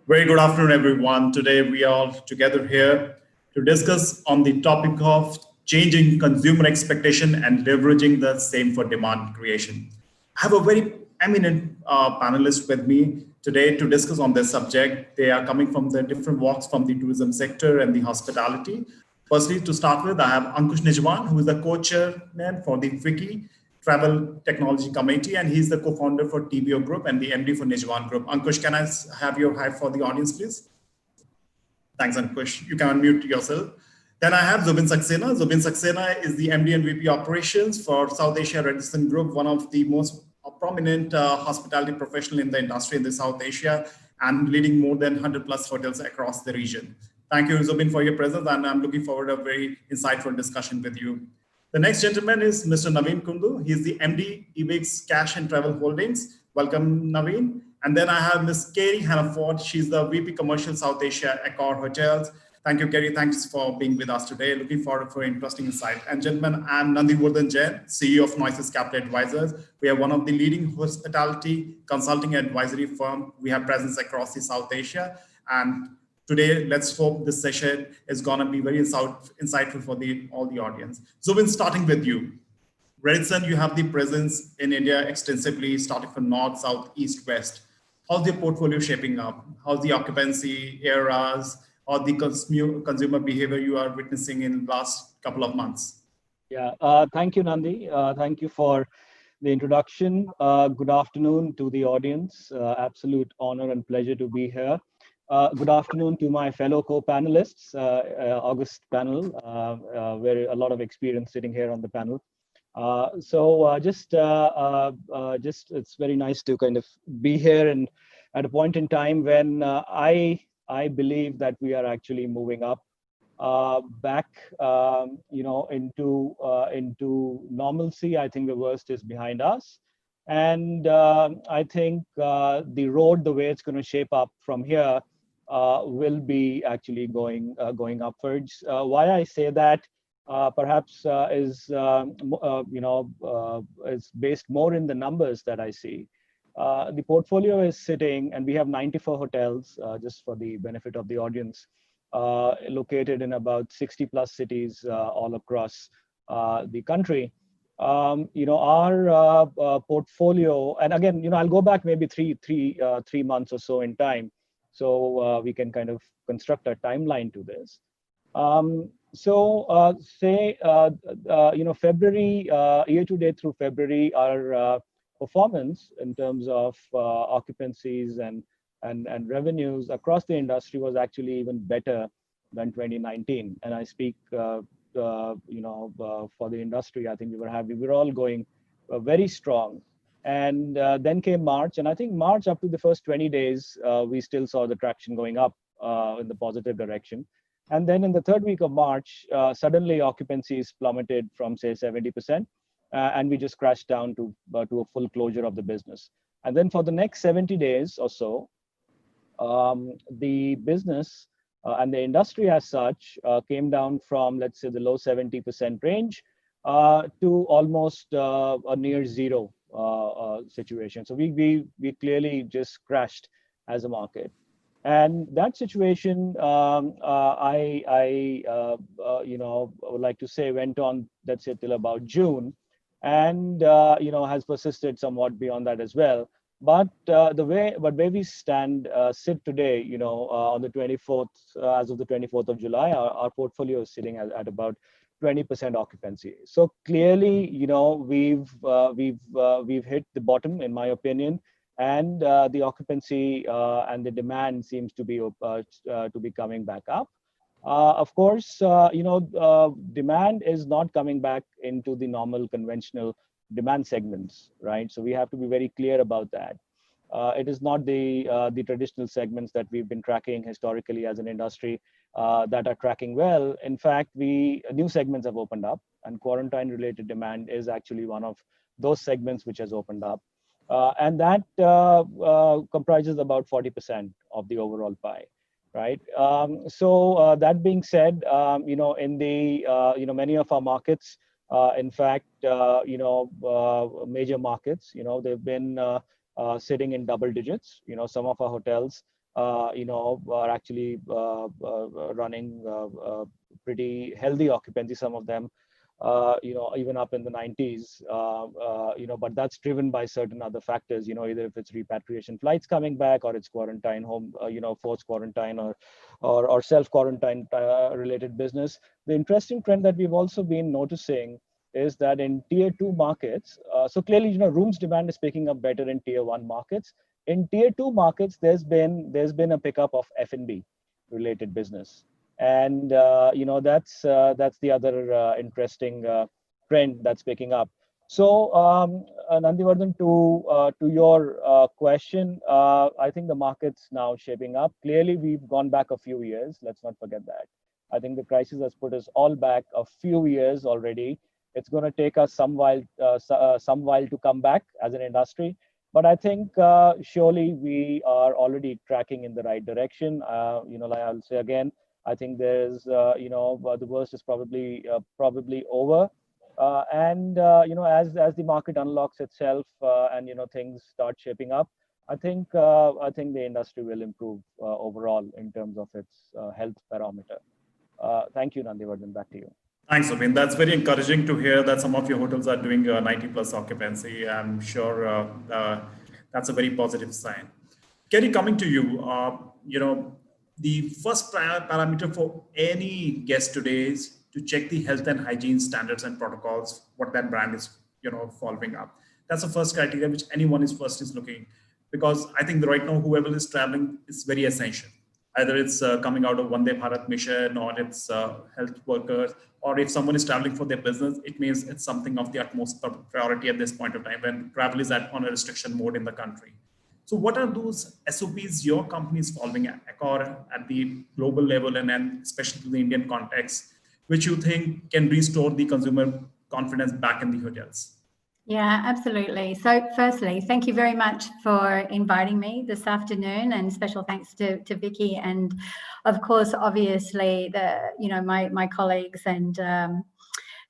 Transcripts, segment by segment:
Very good afternoon, everyone. Today we are together here to discuss on the topic of changing consumer expectation and leveraging the same for demand creation. I have a very eminent panelist with me today to discuss on this subject. They are coming from the different walks from the tourism sector and the hospitality. Firstly, to start with, I have Ankush Nijwan, who is the co-chairman for the Wiki Travel Technology Committee, and he's the co-founder for TBO Group and the MD for Nijwan Group. Ankush, can I have your hi for the audience, please? Thanks, Ankush. You can unmute yourself. Then I have Zubin Saxena. Zubin Saxena is the MD and VP Operations for South Asia Radisson Group, one of the most prominent hospitality professional in the industry in the South Asia, and leading more than 100 plus hotels across the region. Thank you, Zubin, for your presence, and I'm looking forward to a very insightful discussion with you. The next gentleman is Mr. Naveen Kundu. He's the MD, Ebix Cash and Travel Holdings. Welcome, Naveen. And then I have Ms. Kerry Hannaford. She's the VP Commercial South Asia Accor Hotels. Thank you, Kerry. Thanks for being with us today. Looking forward for interesting insight. And gentlemen, I'm Nandivardhan Jain, CEO of Noesis Capital Advisors. We are one of the leading hospitality consulting advisory firm. We have presence across the South Asia. And today, let's hope this session is going to be very insightful for all the audience. Zubin, starting with you. Redson, you have the presence in India extensively, starting from north, south, east, west. How's your portfolio shaping up? How's the occupancy eras or the consumer behavior you are witnessing in the last couple of months? Yeah, thank you, Nandi. Thank you for the introduction. Good afternoon to the audience. Absolute honor and pleasure to be here. Good afternoon to my fellow co-panelists, August panel, where a lot of experience sitting here on the panel. Just it's very nice to kind of be here and at a point in time when I believe that we are actually moving up back, into normalcy. I think the worst is behind us, and I think the road, the way it's going to shape up from here, will be actually going upwards. Why I say that? Perhaps is based more in the numbers that I see. The portfolio is sitting, and we have 94 hotels, just for the benefit of the audience, located in about 60 plus cities all across the country. Our portfolio, and again, I'll go back maybe three months or so in time, so we can kind of construct a timeline to this. February, year to date through February, our performance in terms of occupancies and revenues across the industry was actually even better than 2019. And I speak, for the industry. I think we were all going very strong. And then came March, and I think March up to the first 20 days, we still saw the traction going up in the positive direction. And then in the third week of March, suddenly occupancies plummeted from say 70%, and we just crashed down to a full closure of the business. And then for the next 70 days or so, the business and the industry as such came down from, let's say, the low 70% range to almost a near zero situation. So we clearly just crashed as a market. And that situation, I would like to say went on, let's say, till about June, and has persisted somewhat beyond that as well. But where we sit today, on the 24th, as of the 24th of July, our portfolio is sitting at about 20% occupancy. So clearly, we've hit the bottom, in my opinion. And the occupancy and the demand seems to be coming back up. Of course, demand is not coming back into the normal conventional demand segments, right? So we have to be very clear about that. It is not the traditional segments that we've been tracking historically as an industry that are tracking well. In fact, new segments have opened up, and quarantine-related demand is actually one of those segments which has opened up. And that comprises about 40% of the overall pie, right? That being said, in the many of our markets, in fact, major markets, they've been sitting in double digits. Some of our hotels are actually running pretty healthy occupancy. Some of them, even up in the 90s, but that's driven by certain other factors, either if it's repatriation flights coming back, or it's quarantine home, forced quarantine, or self-quarantine related business. The interesting trend that we've also been noticing is that in tier 2 markets, so clearly, rooms demand is picking up better in tier 1 markets. In tier 2 markets, there's been a pickup of F&B related business. And that's the other interesting trend that's picking up. So Nandivardhan, to your question, I think the market's now shaping up. Clearly, we've gone back a few years. Let's not forget that. I think the crisis has put us all back a few years already. It's going to take us some while to come back as an industry. But I think surely we are already tracking in the right direction. Like I'll say again, I think there's, the worst is probably over. As the market unlocks itself and things start shaping up, I think the industry will improve overall in terms of its health parameter. Thank you, Nandivardhan. Back to you. Thanks, Subin. That's very encouraging to hear that some of your hotels are doing 90 plus occupancy. I'm sure that's a very positive sign. Kerry, coming to you, the first parameter for any guest today is to check the health and hygiene standards and protocols, what that brand is, following up. That's the first criteria which anyone is looking, because I think right now, whoever is traveling is very essential. Either it's coming out of Vande Bharat mission, or it's health workers, or if someone is traveling for their business, it means it's something of the utmost priority at this point of time when travel is on a restriction mode in the country. So what are those SOPs your company is following at Accor at the global level, and then especially to the Indian context, which you think can restore the consumer confidence back in the hotels? Yeah, absolutely. So firstly, thank you very much for inviting me this afternoon, and special thanks to Vicky, and of course, obviously, my colleagues and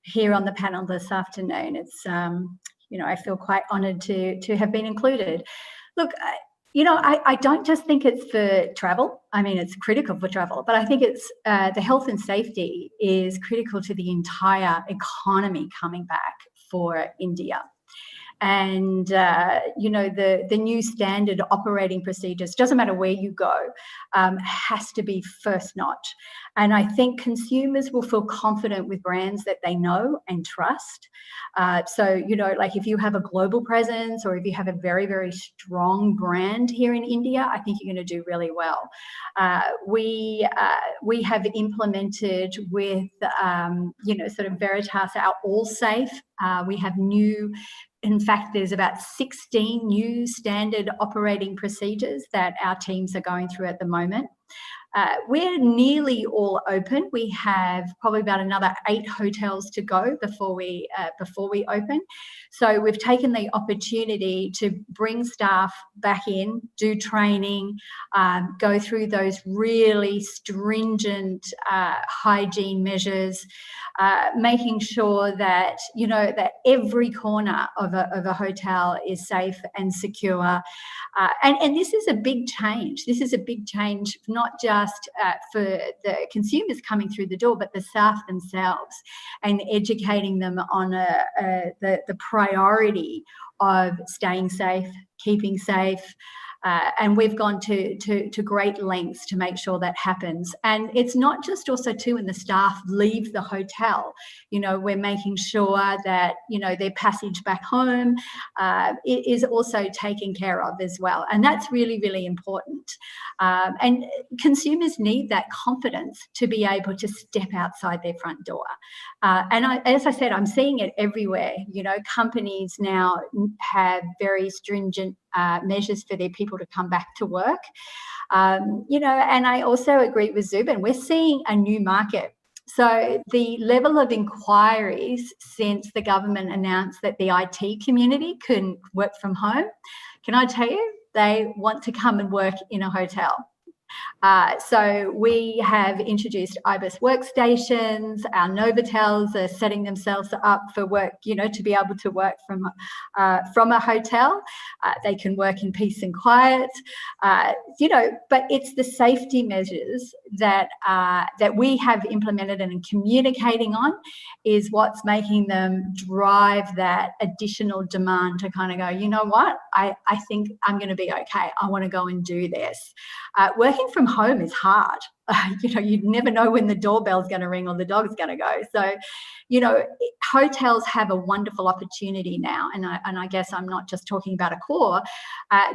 here on the panel this afternoon. It's I feel quite honoured to have been included. Look, I don't just think it's for travel. I mean, it's critical for travel, but I think it's the health and safety is critical to the entire economy coming back for India. And, the new standard operating procedures, doesn't matter where you go, has to be first notch. And I think consumers will feel confident with brands that they know and trust. So, like if you have a global presence, or if you have a very, very strong brand here in India, I think you're going to do really well. We have implemented with, sort of Veritas, our All Safe. We have in fact, there's about 16 new standard operating procedures that our teams are going through at the moment. We're nearly all open. We have probably about another 8 hotels to go before we open. So we've taken the opportunity to bring staff back in, do training, go through those really stringent hygiene measures, making sure that that every corner of a hotel is safe and secure. And this is a big change. This is a big change, not just for the consumers coming through the door, but the staff themselves, and educating them on the priority of staying safe, keeping safe. And we've gone to great lengths to make sure that happens. And it's not just also too when the staff leave the hotel, we're making sure that, their passage back home is also taken care of as well. And that's really, really important. And consumers need that confidence to be able to step outside their front door. As I said, I'm seeing it everywhere. Companies now have very stringent measures for their people to come back to work. And I also agree with Zubin, we're seeing a new market. So the level of inquiries since the government announced that the IT community can work from home, can I tell you, they want to come and work in a hotel. So we have introduced IBIS workstations. Our Novotels are setting themselves up for work, to be able to work from a hotel. They can work in peace and quiet, but it's the safety measures that we have implemented and communicating on is what's making them drive that additional demand to kind of go, you know what, I think I'm going to be okay. I want to go and do this. Working from home is hard. You never know when the doorbell's going to ring or the dog's going to go. So, hotels have a wonderful opportunity now, and I guess I'm not just talking about Accor,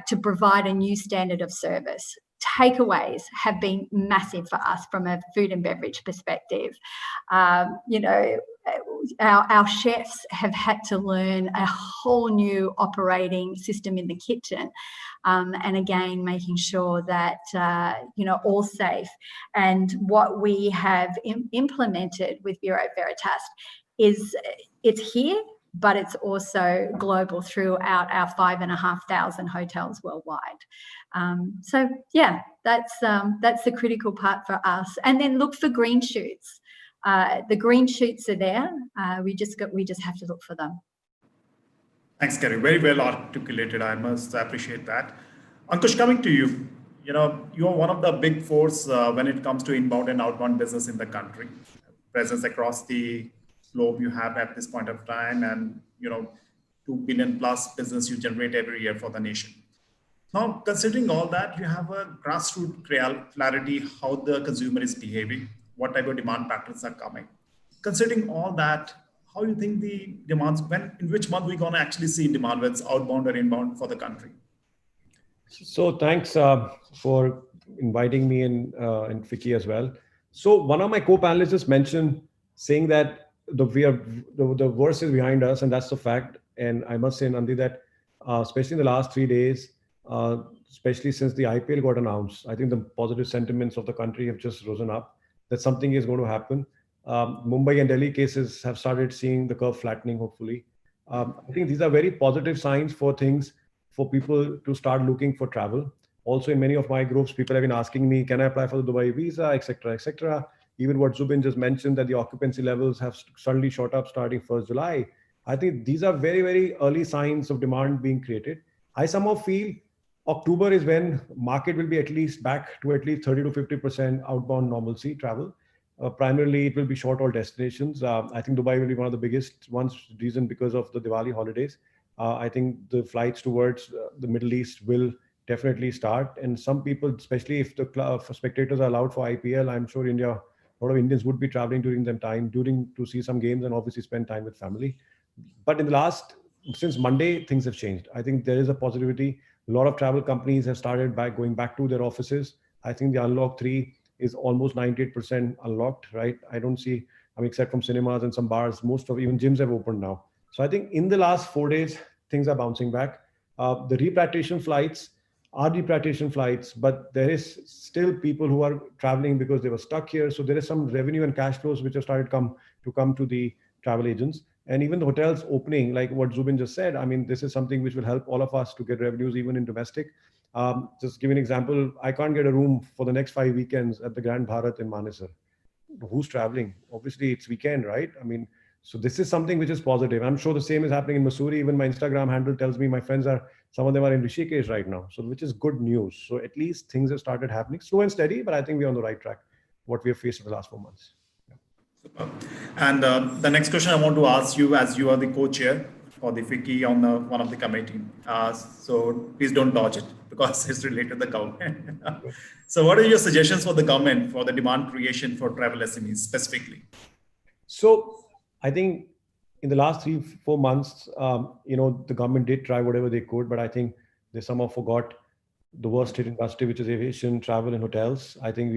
to provide a new standard of service. Takeaways have been massive for us from a food and beverage perspective. Our chefs have had to learn a whole new operating system in the kitchen, and again making sure that all safe. And what we have implemented with Bureau Veritas is it's here, but it's also global throughout our 5,500 hotels worldwide. So yeah, that's the critical part for us. And then look for green shoots. The green shoots are there. We just have to look for them. Thanks, Kerry. Very well articulated. I must appreciate that. Ankush, coming to you, you are one of the big fours when it comes to inbound and outbound business in the country. Presence across the globe you have at this point of time, and 2 billion plus business you generate every year for the nation. Now, considering all that, you have a grassroots clarity how the consumer is behaving, what type of demand patterns are coming. Considering all that, how do you think the demands, in which month we're going to actually see demand, whether it's outbound or inbound for the country? So thanks for inviting me and Vicky as well. So one of my co-panelists just mentioned saying that the worst is behind us, and that's the fact. And I must say, Nandi, that especially in the last 3 days, especially since the IPL got announced, I think the positive sentiments of the country have just risen up, that something is going to happen. Mumbai and Delhi cases have started seeing the curve flattening, hopefully. I think these are very positive signs for people to start looking for travel. Also, in many of my groups, people have been asking me, can I apply for the Dubai visa, etc., etc. Even what Zubin just mentioned, that the occupancy levels have suddenly shot up starting 1st July. I think these are very, very early signs of demand being created. I somehow feel October is when market will be at least back to at least 30 to 50% outbound normalcy travel. Primarily, it will be short-haul destinations. I think Dubai will be one of the biggest ones, reason because of the Diwali holidays. I think the flights towards the Middle East will definitely start. And some people, especially if the spectators are allowed for IPL, I'm sure a lot of Indians would be traveling during that time, to see some games and obviously spend time with family. But since Monday, things have changed. I think there is a positivity. A lot of travel companies have started going back to their offices. I think the Unlock 3 is almost 98% unlocked, right? I don't see, except from cinemas and some bars, even gyms have opened now. So I think in the last 4 days, things are bouncing back. The repatriation flights are repatriation flights, but there is still people who are traveling because they were stuck here. So there is some revenue and cash flows which have started to come to the travel agents. And even the hotels opening, like what Zubin just said, this is something which will help all of us to get revenues even in domestic. Just give an example, I can't get a room for the next 5 weekends at the Grand Bharat in Manesar. Who's traveling? Obviously, it's weekend, right? So this is something which is positive. I'm sure the same is happening in Mussoorie. Even my Instagram handle tells me my friends some of them are in Rishikesh right now. So which is good news. So at least things have started happening, slow and steady, but I think we're on the right track, what we have faced in the last 4 months. Super. And the next question I want to ask you, as you are the co-chair for the FICCI on one of the committee. So please don't dodge it because it's related to the government. So what are your suggestions for the government for the demand creation for travel SMEs specifically? So I think in the last 3-4 months, the government did try whatever they could, but I think they somehow forgot the worst hit industry, which is aviation, travel, and hotels. I think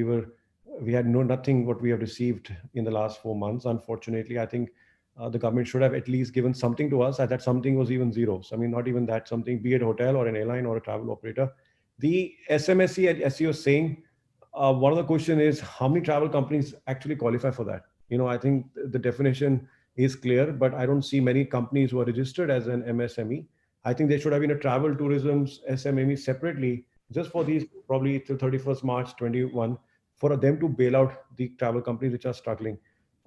we had nothing what we have received in the last 4 months. Unfortunately, I think the government should have at least given something to us. That something was even zero. So, not even that something, be it a hotel or an airline or a travel operator. The SMSC, as you were saying, one of the question is how many travel companies actually qualify for that? I think the definition is clear, but I don't see many companies who are registered as an MSME. I think there should have been a travel tourism SMME separately, just for these probably till 31st March 21, for them to bail out the travel companies which are struggling.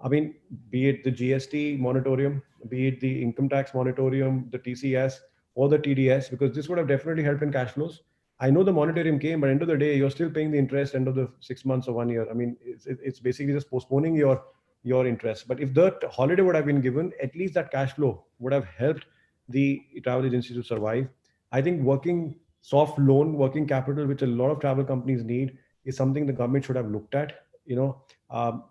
I mean, be it the GST moratorium, be it the income tax moratorium, the TCS or the TDS, because this would have definitely helped in cash flows. I know the moratorium came, but end of the day, you're still paying the interest end of the 6 months or 1 year. I mean, it's basically just postponing your interest. But if the holiday would have been given, at least that cash flow would have helped the travel agency to survive. I think working soft loan, working capital, which a lot of travel companies need, is something the government should have looked at. You know,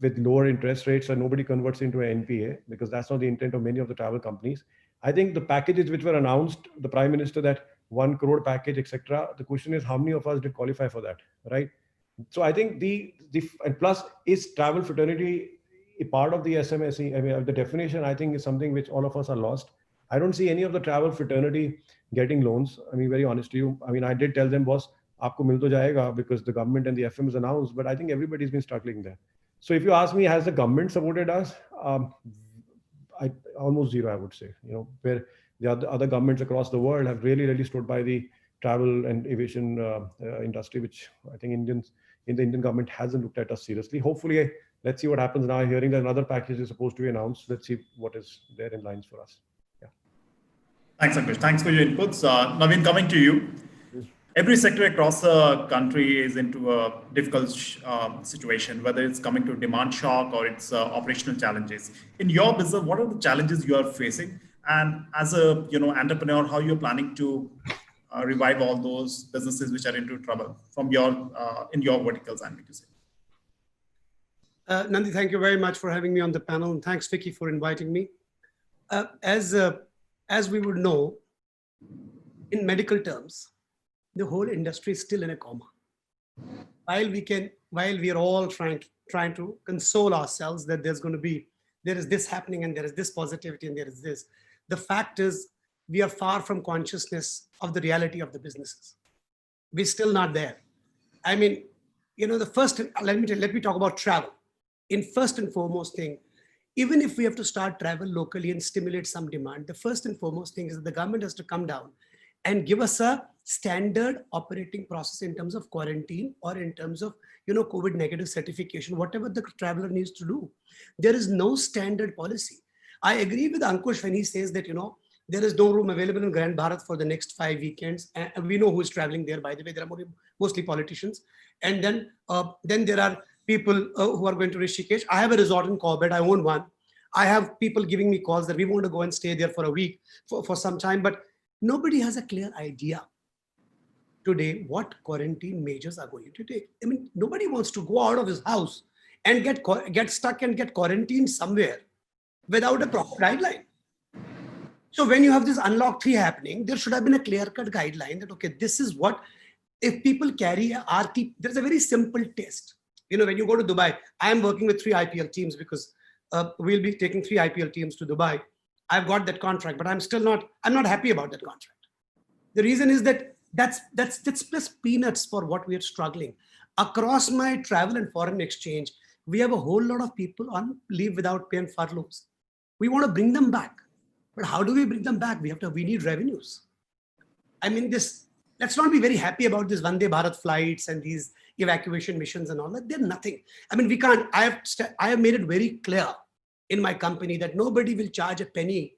with lower interest rates, so nobody converts into an NPA, because that's not the intent of many of the travel companies. I think the packages which were announced, the Prime Minister, that 1 crore package, etc. The question is, how many of us did qualify for that, right? So I think and plus, is travel fraternity a part of the SMSE? I mean, the definition, I think, is something which all of us are lost. I don't see any of the travel fraternity getting loans. I mean, very honest to you. I mean, I did tell them, boss, aapko mil to jayega, because the government and the FM has announced, but I think everybody's been struggling there. So if you ask me, has the government supported us? Almost zero, I would say. You know, where the other governments across the world have really stood by the travel and aviation industry, which I think the Indian government hasn't looked at us seriously. Hopefully, let's see what happens now. Hearing that another package is supposed to be announced. Let's see what is there in lines for us. Yeah. Thanks, Ankush. Thanks for your inputs. Naveen, coming to you. Every sector across the country is into a difficult situation, whether it's coming to demand shock or it's operational challenges. In your business, what are the challenges you are facing? And as a entrepreneur, how you're planning to revive all those businesses which are into trouble from in your verticals, I mean to say. Nandi, thank you very much for having me on the panel, and thanks, Vicky, for inviting me. As we would know, in medical terms, the whole industry is still in a coma. While we are all trying to console ourselves that there is this happening and there is this positivity and there is this, the fact is we are far from consciousness of the reality of the businesses. We're still not there. I mean, let me talk about travel. In first and foremost thing, even if we have to start travel locally and stimulate some demand, the first and foremost thing is that the government has to come down and give us a standard operating process in terms of quarantine or in terms of COVID negative certification, whatever the traveler needs to do. There is no standard policy. I agree with Ankush when he says that there is no room available in Grand Bharat for the next 5 weekends, and we know who is traveling there. By the way, there are mostly politicians, and then there are people who are going to Rishikesh. I have a resort in Corbett. I own one. I have people giving me calls that we want to go and stay there for a week for some time, but nobody has a clear idea today what quarantine measures are going to take. I mean, nobody wants to go out of his house and get stuck and get quarantined somewhere without a proper guideline. So when you have this unlock 3 happening, there should have been a clear-cut guideline that, okay, this is what, if people carry a RT, there's a very simple test. When you go to Dubai, I am working with 3 IPL teams because we'll be taking 3 IPL teams to Dubai. I've got that contract, but I'm not happy about that contract. The reason is that that's just peanuts for what we are struggling. Across my travel and foreign exchange, we have a whole lot of people on leave without pay and furloughs. We want to bring them back. But how do we bring them back? We need revenues. I mean, let's not be very happy about this Vande Bharat flights and these evacuation missions and all that. They're nothing. I mean, we can't, I have made it very clear in my company that nobody will charge a penny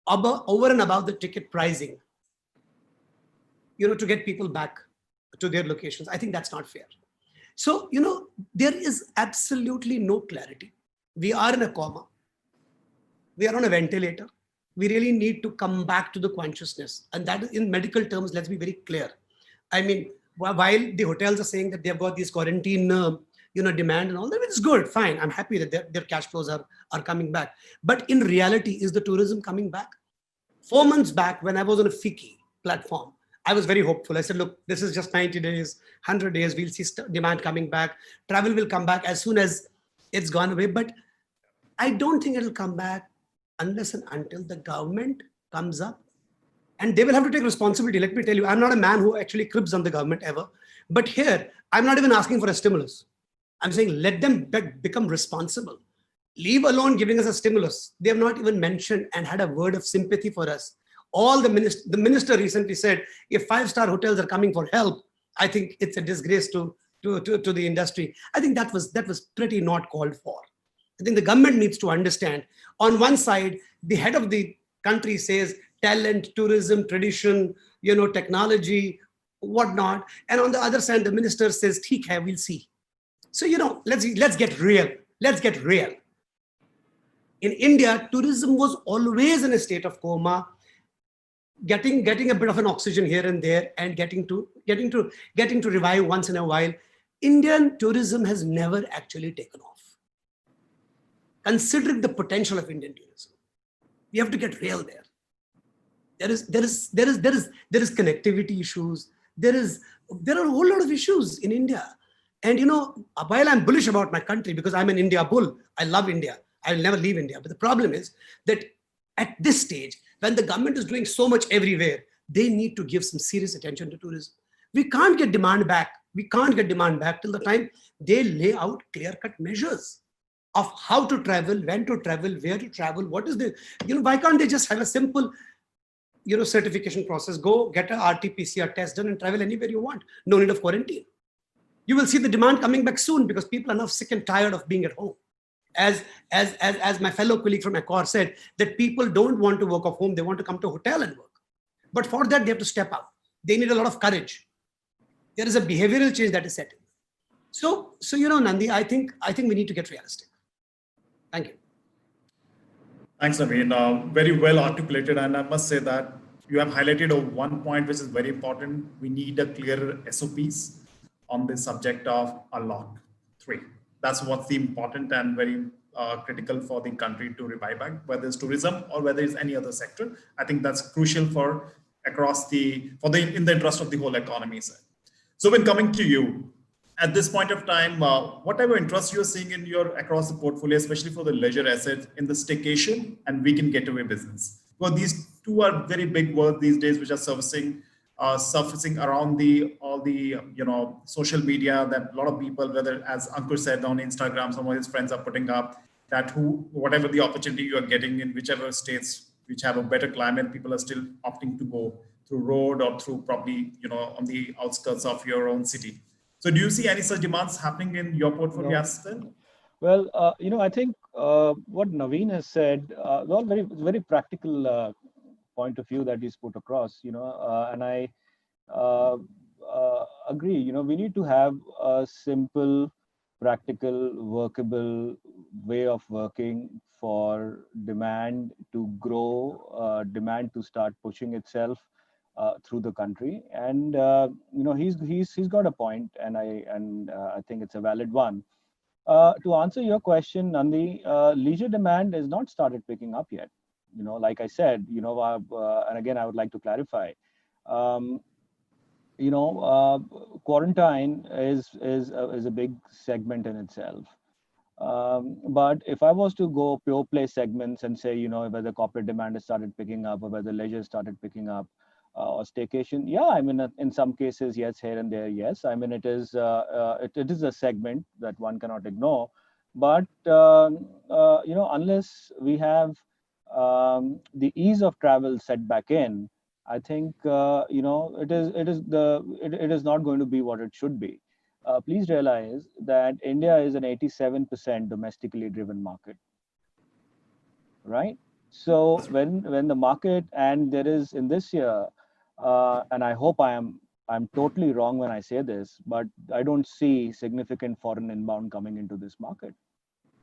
over and above the ticket pricing, to get people back to their locations. I think that's not fair. So, there is absolutely no clarity. We are in a coma. We are on a ventilator. We really need to come back to the consciousness. And that is, in medical terms, let's be very clear. I mean, while the hotels are saying that they've got these quarantine, demand and all that, it's good, fine. I'm happy that their cash flows are coming back. But in reality, is the tourism coming back? 4 months back, when I was on a FICCI platform, I was very hopeful. I said, look, this is just 90 days, 100 days. We'll see demand coming back. Travel will come back as soon as it's gone away. But I don't think it'll come back unless and until the government comes up, and they will have to take responsibility. Let me tell you, I'm not a man who actually cribs on the government ever. But here, I'm not even asking for a stimulus. I'm saying let them become responsible. Leave alone giving us a stimulus. They have not even mentioned and had a word of sympathy for us All the minister recently said, if 5-star hotels are coming for help, I think it's a disgrace to the industry. I think that was pretty not called for. I think the government needs to understand. On one side, the head of the country says talent, tourism, tradition, technology, whatnot, and on the other side, the minister says, "Theek hai, we'll see." So let's get real. Let's get real. In India, tourism was always in a state of coma, getting a bit of an oxygen here and there, and getting to revive once in a while. Indian tourism has never actually taken off. Considering the potential of Indian tourism, we have to get real there. There is connectivity issues. There are a whole lot of issues in India. And while I'm bullish about my country because I'm an India bull, I love India. I'll never leave India. But the problem is that at this stage, when the government is doing so much everywhere, they need to give some serious attention to tourism. We can't get demand back. We can't get demand back till the time they lay out clear-cut measures of how to travel, when to travel, where to travel, what is the, why can't they just have a simple, certification process? Go get a RT-PCR test done and travel anywhere you want. No need of quarantine. You will see the demand coming back soon because people are now sick and tired of being at home. As my fellow colleague from Accor said, that people don't want to work off home, they want to come to a hotel and work. But for that, they have to step out. They need a lot of courage. There is a behavioral change that is set in. So Nandi, I think we need to get realistic. Thank you. Thanks, Naveen. Very well articulated. And I must say that you have highlighted one point which is very important. We need a clear SOPs on the subject of Unlock 3. That's what's the important and very critical for the country to revive back, whether it's tourism or whether it's any other sector. I think that's crucial in the interest of the whole economy. So when coming to you, at this point of time, whatever interest you're seeing across the portfolio, especially for the leisure assets in the staycation and weekend getaway business. Well, these two are very big words these days, which are surfacing around all the social media, that a lot of people, whether as Ankur said on Instagram, some of his friends are putting up that whatever the opportunity you are getting in whichever states which have a better climate, people are still opting to go through road or through probably on the outskirts of your own city. So do you see any such demands happening in your portfolio as well? Well, I think what Naveen has said, all very, very practical point of view that he's put across, and I agree, we need to have a simple, practical, workable way of working for demand to grow, demand to start pushing itself through the country. And he's got a point, and I think it's a valid one. To answer your question, Nandi, leisure demand has not started picking up yet. Like I said, and again, I would like to clarify. Quarantine is a big segment in itself. But if I was to go pure play segments and say, whether corporate demand has started picking up or whether leisure started picking up, or staycation, yeah, I mean, in some cases, yes, here and there, yes. I mean, it is a segment that one cannot ignore. But unless we have the ease of travel set back in, I think it is not going to be what it should be. Please realize that India is an 87% domestically driven market, right? So when the market, and there is in this year, and I hope I'm totally wrong when I say this, but I don't see significant foreign inbound coming into this market,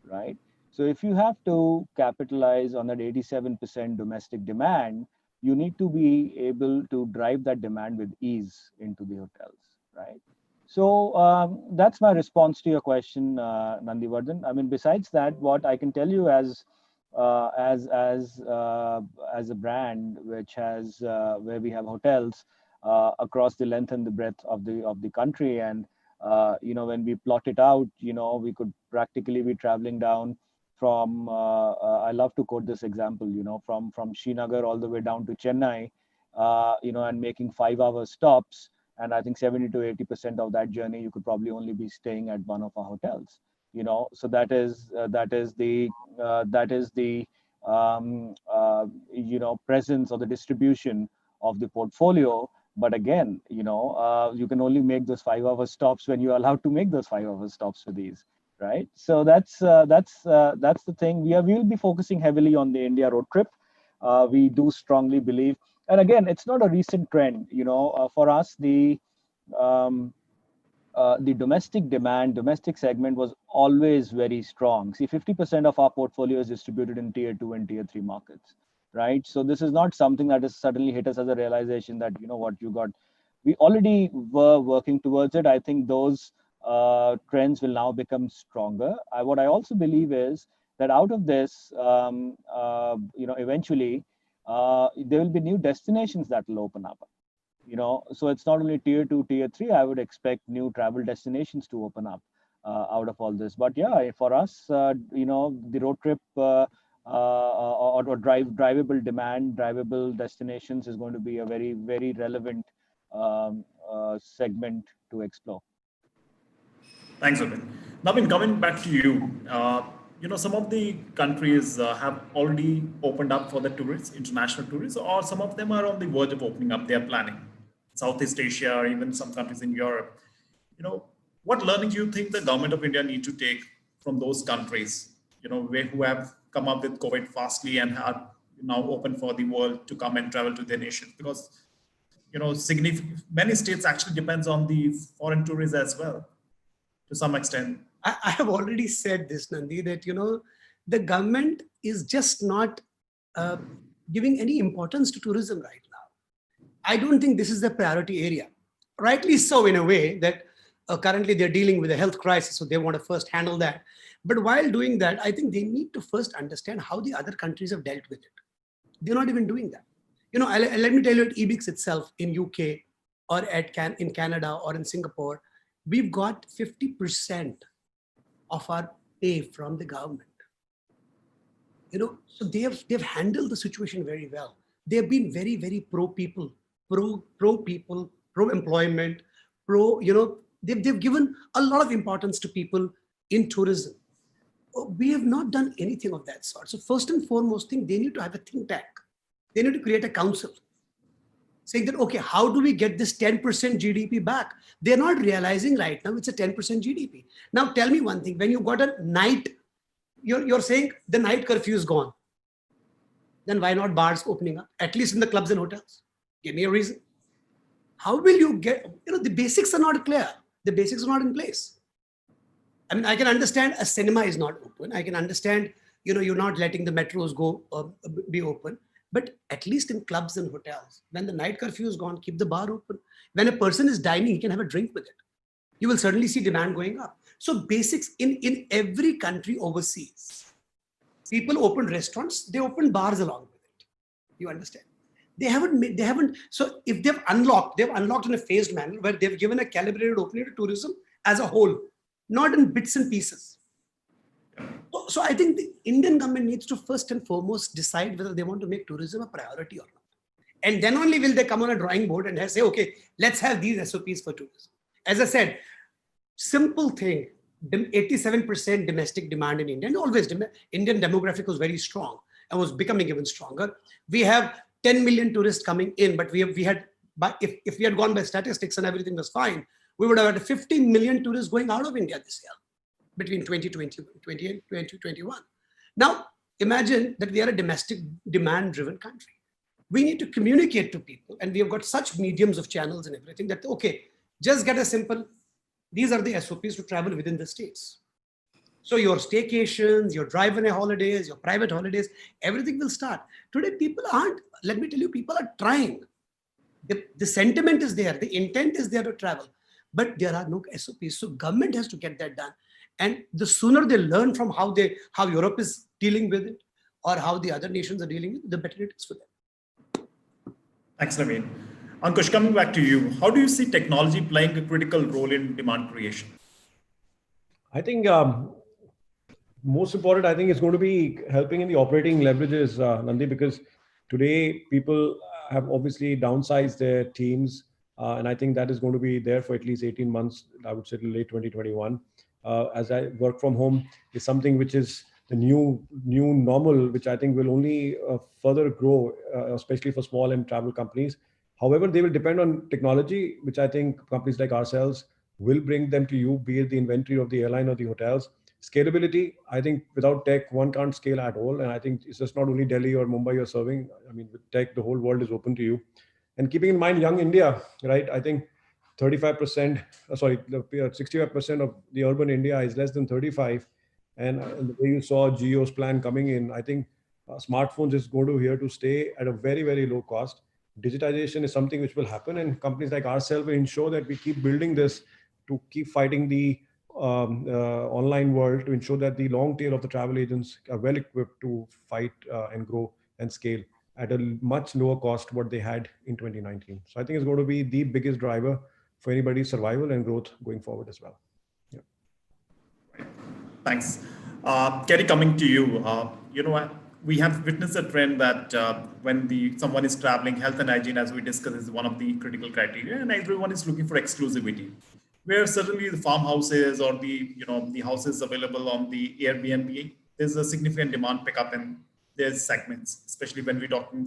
right? So if you have to capitalize on that 87% domestic demand, you need to be able to drive that demand with ease into the hotels, right? So that's my response to your question, Nandivardhan. I mean, besides that, what I can tell you as a brand which has where we have hotels across the length and the breadth of the country, and when we plot it out, we could practically be traveling down from I love to quote this example, from Srinagar all the way down to Chennai, and making 5-hour stops, and I think 70 to 80% of that journey you could probably only be staying at one of our hotels. So that is the presence or the distribution of the portfolio. But again, you can only make those 5-hour stops when you're allowed to make those 5-hour stops for these, right? So that's the thing. We'll be focusing heavily on the India road trip. We do strongly believe, and again, it's not a recent trend. For us, the domestic demand, domestic segment was always very strong. See, 50% of our portfolio is distributed in tier 2 and tier 3 markets, right? So this is not something that has suddenly hit us as a realization that, we already were working towards it. I think those trends will now become stronger. What I also believe is that out of this, eventually, there will be new destinations that will open up. So it's not only tier 2, tier 3. I would expect new travel destinations to open up out of all this. But yeah, for us, the road trip or drivable demand, drivable destinations is going to be a very, very relevant segment to explore. Thanks, Vipin. Navin, coming back to you, some of the countries have already opened up for the tourists, international tourists, or some of them are on the verge of opening up. They are planning. Southeast Asia, or even some countries in Europe. What learning do you think the government of India need to take from those countries, who have come up with COVID fastly and are now open for the world to come and travel to their nations? Because, many states actually depends on the foreign tourists as well, to some extent. I have already said this, Nandi, that, the government is just not giving any importance to tourism right now. I don't think this is the priority area. Rightly so, in a way that currently they're dealing with a health crisis, so they want to first handle that. But while doing that, I think they need to first understand how the other countries have dealt with it. They're not even doing that. Let me tell you, at Ebix itself in UK or in Canada or in Singapore, we've got 50% of our pay from the government. So they've handled the situation very well. They've been very, very pro people, pro employment, they've given a lot of importance to people in tourism. We have not done anything of that sort. So first and foremost thing, they need to have a think tank. They need to create a council saying that, okay, how do we get this 10% GDP back? They're not realizing right now it's a 10% GDP. Now tell me one thing, when you got a night, you're saying the night curfew is gone. Then why not bars opening up, at least in the clubs and hotels? Give me a reason. How will you get, the basics are not clear. The basics are not in place. I mean, I can understand a cinema is not open. I can understand, you're not letting the metros go be open. But at least in clubs and hotels, when the night curfew is gone, keep the bar open. When a person is dining, he can have a drink with it. You will certainly see demand going up. So basics in every country overseas, people open restaurants, they open bars along with it. You understand? They haven't. So if they've unlocked in a phased manner where they've given a calibrated opening to tourism as a whole, not in bits and pieces. So I think the Indian government needs to first and foremost decide whether they want to make tourism a priority or not. And then only will they come on a drawing board and say, okay, let's have these SOPs for tourism. As I said, simple thing, 87% domestic demand in India, and always Indian demographic was very strong and was becoming even stronger. We have 10 million tourists coming in, but if we had gone by statistics and everything was fine, we would have had 50 million tourists going out of India this year between 2020 and 2021. Now, imagine that we are a domestic demand-driven country. We need to communicate to people, and we have got such mediums of channels and everything that, okay, just get a simple, these are the SOPs to travel within the states. So your staycations, your drive-away holidays, your private holidays, everything will start. Today, people aren't, let me tell you, people are trying. The sentiment is there, the intent is there to travel, but there are no SOPs. So government has to get that done. And the sooner they learn from how Europe is dealing with it or how the other nations are dealing with it, the better it is for them. Thanks, Naveen. Ankush, coming back to you, how do you see technology playing a critical role in demand creation? I think most important, I think, is going to be helping in the operating leverages, Nandi, because today people have obviously downsized their teams. And I think that is going to be there for at least 18 months, I would say till late 2021. As I work from home is something which is the new normal, which I think will only further grow, especially for small and travel companies. However, they will depend on technology, which I think companies like ourselves will bring them to you, be it the inventory of the airline or the hotels. Scalability, I think without tech, one can't scale at all. And I think it's just not only Delhi or Mumbai you're serving. I mean, with tech, the whole world is open to you. And keeping in mind young India, right? I think 35%, 65% of the urban India is less than 35. And the way you saw Geo's plan coming in, I think smartphones is going to here to stay at a very, very low cost. Digitization is something which will happen, and companies like ourselves will ensure that we keep building this to keep fighting the online world, to ensure that the long tail of the travel agents are well equipped to fight and grow and scale at a much lower cost what they had in 2019. So I think it's going to be the biggest driver for anybody's survival and growth going forward as well. Yeah. Thanks. Kerry, coming to you, we have witnessed a trend that when someone is traveling, health and hygiene, as we discussed, is one of the critical criteria, and everyone is looking for exclusivity. Where certainly the farmhouses or the houses available on the Airbnb, there's a significant demand pickup in their segments, especially when we're talking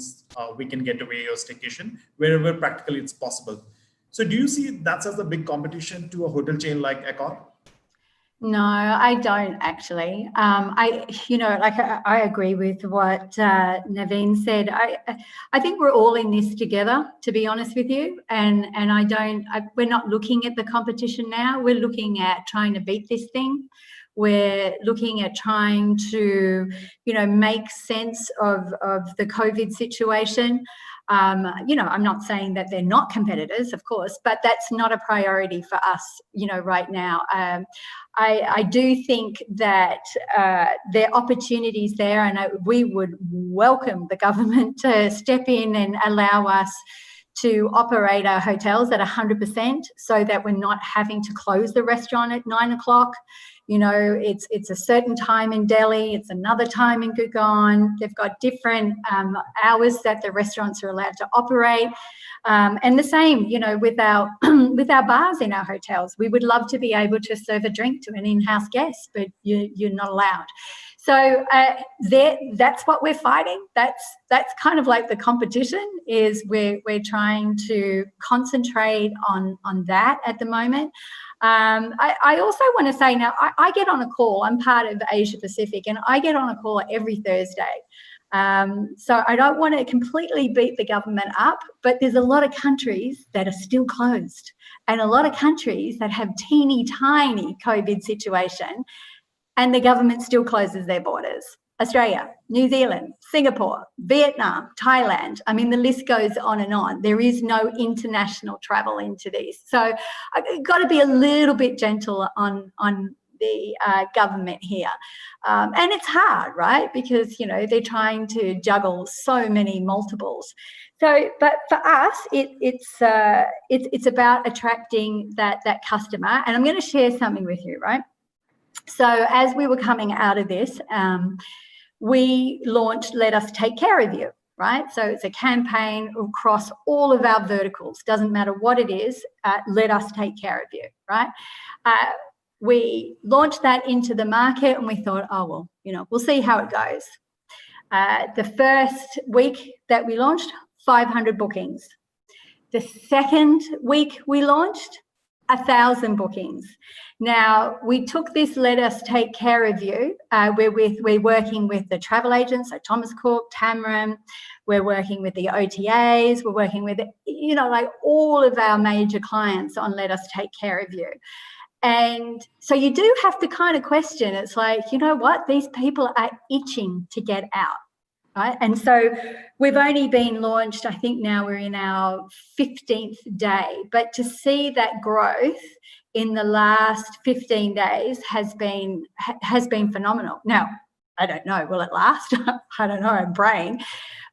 weekend getaway or staycation, wherever practically it's possible. So do you see that as a big competition to a hotel chain like Accor? No, I don't actually. I agree with what Naveen said. I think we're all in this together, to be honest with you. And we're not looking at the competition now. We're looking at trying to beat this thing. We're looking at trying to, make sense of the COVID situation. I'm not saying that they're not competitors, of course, but that's not a priority for us, right now. I do think that there are opportunities there, and we would welcome the government to step in and allow us to operate our hotels at 100% so that we're not having to close the restaurant at 9 o'clock. It's a certain time in Delhi, it's another time in Gurgaon. They've got different hours that the restaurants are allowed to operate. And the same, with our with our bars in our hotels. We would love to be able to serve a drink to an in-house guest, but you're not allowed. So that's what we're fighting. That's kind of like the competition. Is we're trying to concentrate on that at the moment. I also want to say now, I get on a call. I'm part of Asia Pacific, and I get on a call every Thursday. So I don't want to completely beat the government up, but there's a lot of countries that are still closed, and a lot of countries that have teeny tiny COVID situation, and the government still closes their borders. Australia, New Zealand, Singapore, Vietnam, Thailand. I mean, the list goes on and on. There is no international travel into these. So I've got to be a little bit gentle on the government here. And it's hard, right? Because, they're trying to juggle so many multiples. So, but for us, it's about attracting that customer. And I'm going to share something with you, right? So as we were coming out of this, we launched Let Us Take Care of You, right? So it's a campaign across all of our verticals. Doesn't matter what it is, let us take care of you, right? We launched that into the market, and we thought, we'll see how it goes. The first week that we launched, 500 bookings. The second week we launched, 1,000 bookings. Now, we took this Let Us Take Care of You. We're working with the travel agents, so Thomas Cook, Tamron. We're working with the OTAs. We're working with, all of our major clients on Let Us Take Care of You. And so you do have to kind of question. It's like, what? These people are itching to get out. Right? And so we've only been launched, I think now we're in our 15th day, but to see that growth in the last 15 days has been phenomenal. Now, I don't know, will it last? I don't know, I'm praying.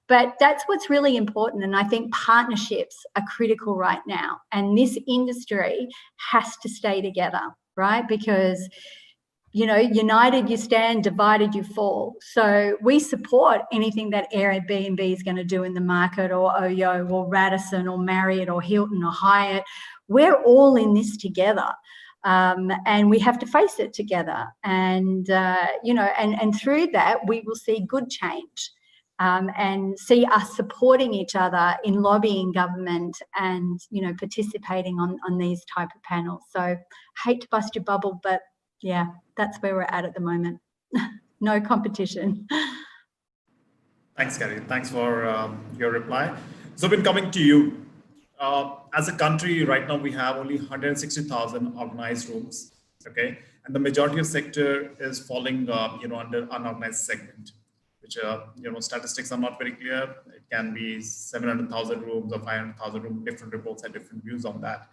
But that's what's really important. And I think partnerships are critical right now. And this industry has to stay together, right? Because united you stand, divided you fall. So we support anything that Airbnb is going to do in the market, or OYO, or Radisson, or Marriott, or Hilton, or Hyatt. We're all in this together. and we have to face it together. And and through that, we will see good change. And see us supporting each other in lobbying government and, participating on these type of panels. So I hate to bust your bubble, but yeah, that's where we're at the moment. No competition. Thanks, Gary. Thanks for your reply. So, been coming to you. As a country, right now we have only 160,000 organized rooms. Okay, and the majority of sector is falling, under unorganized segment, which statistics are not very clear. It can be 700,000 rooms or 500,000 rooms. Different reports have different views on that.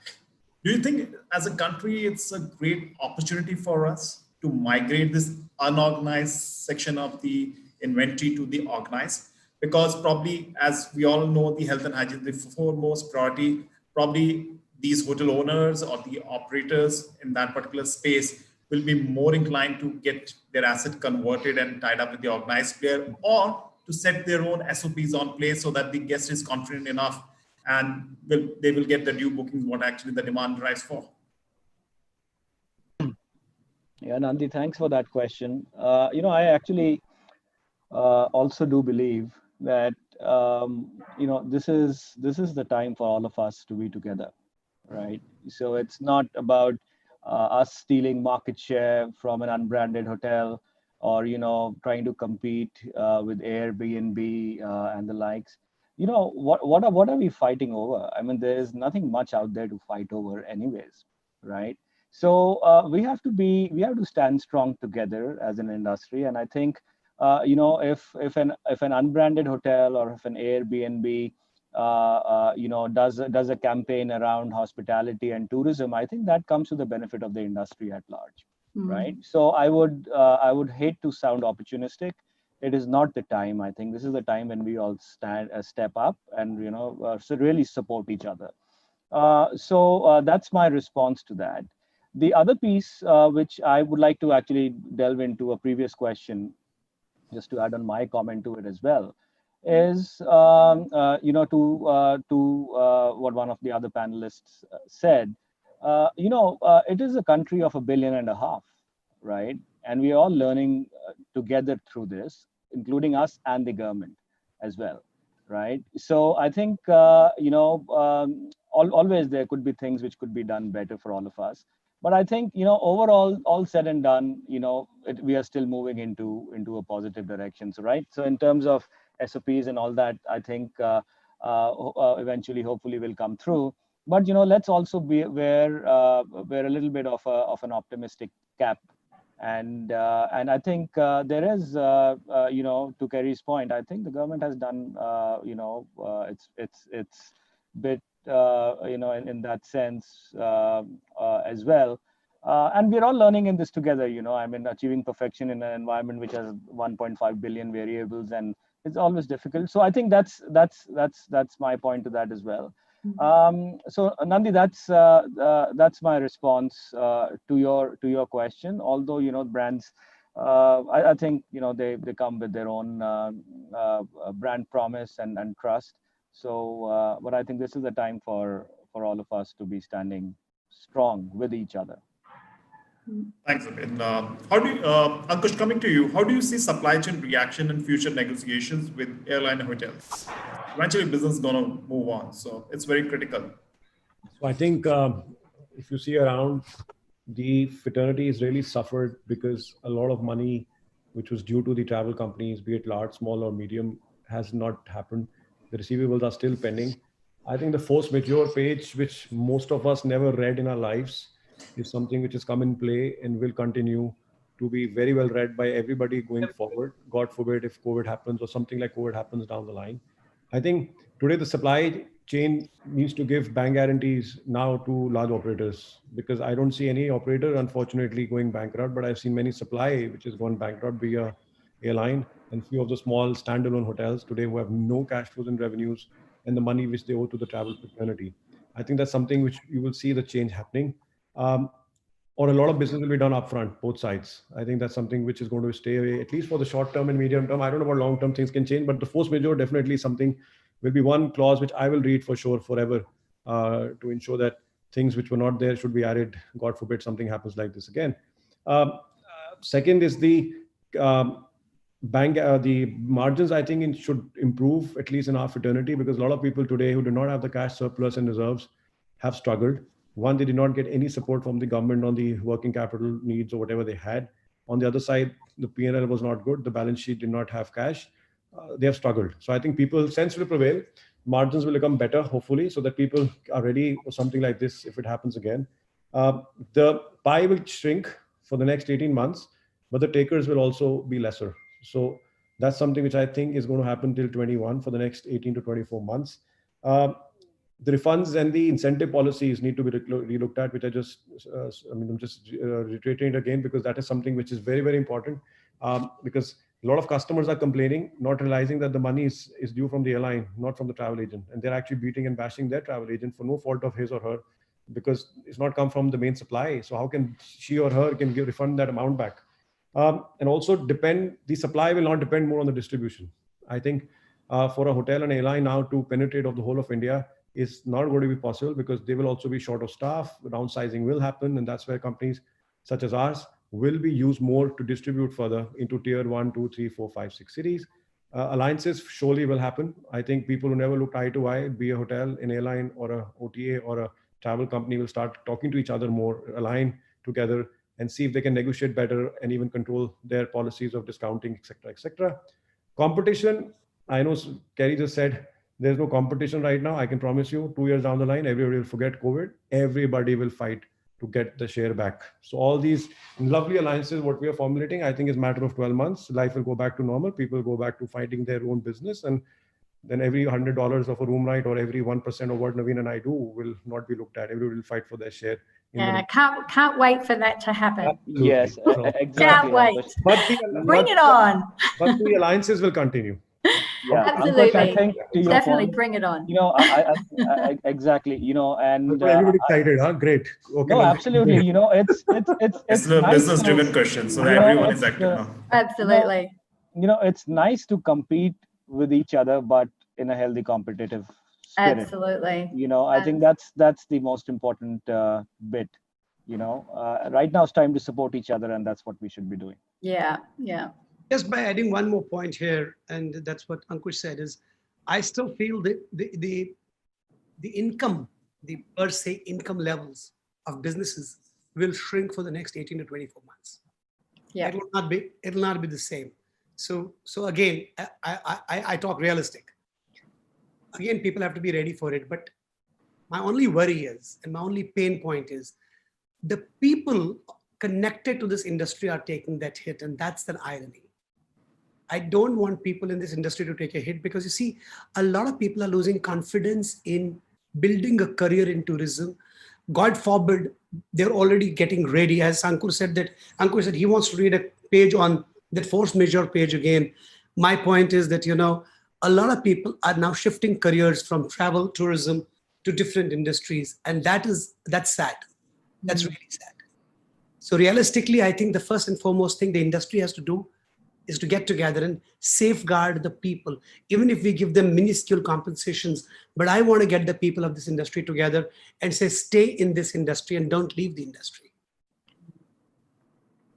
Do you think, as a country, it's a great opportunity for us to migrate this unorganized section of the inventory to the organized? Because probably, as we all know, the health and hygiene, the foremost priority, probably these hotel owners or the operators in that particular space will be more inclined to get their asset converted and tied up with the organized player, or to set their own SOPs on place so that the guest is confident enough and they will get the due bookings what actually the demand drives for. Yeah, Nandi, thanks for that question. I actually also do believe that this is the time for all of us to be together, right? So it's not about us stealing market share from an unbranded hotel, or trying to compete with Airbnb and the likes. What are we fighting over? I mean, there's nothing much out there to fight over anyways, right? So we have to stand strong together as an industry. And I think if an unbranded hotel or if an Airbnb does a campaign around hospitality and tourism, I think that comes to the benefit of the industry at large, right? So I would hate to sound opportunistic. It is not the time. I think this is the time when we all step up and so really support each other. So that's my response to that. The other piece, which I would like to actually delve into a previous question, just to add on my comment to it as well, is to what one of the other panelists said. It is a country of 1.5 billion, right? And we are all learning together through this, including us and the government as well, right? So I think always there could be things which could be done better for all of us. But I think overall, all said and done, we are still moving into a positive direction. So right. So in terms of SOPs and all that, I think eventually, hopefully, will come through. But let's also wear a little bit of an optimistic cap. And I think there is, to Kerry's point, I think the government has done, it's bit, in that sense as well. And we're all learning in this together, I mean, achieving perfection in an environment which has 1.5 billion variables, and it's always difficult. So I think that's my point to that as well. So Nandi, that's my response to your question. Although brands, I think they come with their own brand promise and trust. So, but I think this is the time for all of us to be standing strong with each other. Thanks, Abhin. How do you, Ankush, coming to you, how do you see supply chain reaction and future negotiations with airline and hotels? Eventually, business is going to move on, so it's very critical. So I think if you see around, the fraternity has really suffered because a lot of money, which was due to the travel companies, be it large, small, or medium, has not happened. The receivables are still pending. I think the force majeure page, which most of us never read in our lives, is something which has come in play and will continue to be very well read by everybody going forward. God forbid if COVID happens or something like COVID happens down the line. I think today the supply chain needs to give bank guarantees now to large operators, because I don't see any operator, unfortunately, going bankrupt, but I've seen many supply which has gone bankrupt via airline, and few of the small standalone hotels today who have no cash flows and revenues and the money which they owe to the travel fraternity. I think that's something which you will see the change happening. Or a lot of business will be done upfront, both sides. I think that's something which is going to stay away, at least for the short term and medium term. I don't know about long term, things can change, but the force majeure definitely something will be one clause which I will read for sure forever to ensure that things which were not there should be added. God forbid something happens like this again. Second is the the margins. I think it should improve, at least in our fraternity, because a lot of people today who do not have the cash surplus and reserves have struggled. One, they did not get any support from the government on the working capital needs or whatever they had. On the other side, the P&L was not good. The balance sheet did not have cash. They have struggled. So I think people sense will prevail. Margins will become better, hopefully, so that people are ready for something like this if it happens again. The pie will shrink for the next 18 months, but the takers will also be lesser. So that's something which I think is going to happen till 21 for the next 18 to 24 months. The refunds and the incentive policies need to be relooked at, which I'm just reiterating it again, because that is something which is very, very important. Because a lot of customers are complaining, not realizing that the money is due from the airline, not from the travel agent. And they're actually beating and bashing their travel agent for no fault of his or her, because it's not come from the main supply. So how can she or her can refund that amount back? And also the supply will not depend more on the distribution. I think for a hotel and airline now to penetrate of the whole of India is not going to be possible, because they will also be short of staff. Downsizing will happen. And that's where companies such as ours will be used more to distribute further into tier 1, 2, 3, 4, 5, 6 cities. Alliances surely will happen. I think people who never looked eye to eye, be a hotel, an airline, or a OTA, or a travel company, will start talking to each other more, align together, and see if they can negotiate better and even control their policies of discounting, etc., etc. Competition, I know Kerry just said there's no competition right now. I can promise you 2 years down the line, everybody will forget COVID. Everybody will fight to get the share back. So all these lovely alliances, what we are formulating, I think is a matter of 12 months. Life will go back to normal. People will go back to fighting their own business. And then every $100 of a room night or every 1% of what Naveen and I do will not be looked at. Everybody will fight for their share. Yeah, can't wait for that to happen. Yes, So, exactly. Can't wait. But Bring it on. But the alliances will continue. Yeah, Absolutely. Ankush, I think to your Definitely point, bring it on. exactly, and Everybody excited, huh? Great. Okay. no, absolutely. It's It's a nice business-driven to, question, so you know, everyone is it's, active now. Absolutely. It's nice to compete with each other, but in a healthy competitive spirit. Absolutely. I think that's the most important bit. Right now it's time to support each other, and that's what we should be doing. Yeah. Just by adding one more point here, and that's what Ankush said, is I still feel that the income, the per se income levels of businesses will shrink for the next 18 to 24 months. Yeah. It'll not be the same. So again, I talk realistic. Again, people have to be ready for it. But my only worry is, and my only pain point is, the people connected to this industry are taking that hit, and that's the irony. I don't want people in this industry to take a hit, because you see, a lot of people are losing confidence in building a career in tourism. God forbid, they're already getting ready. As Ankur said he wants to read a page on that force majeure page again. My point is that, a lot of people are now shifting careers from travel, tourism to different industries. And that's sad. That's really sad. So realistically, I think the first and foremost thing the industry has to do is to get together and safeguard the people, even if we give them minuscule compensations. But I want to get the people of this industry together and say, stay in this industry and don't leave the industry.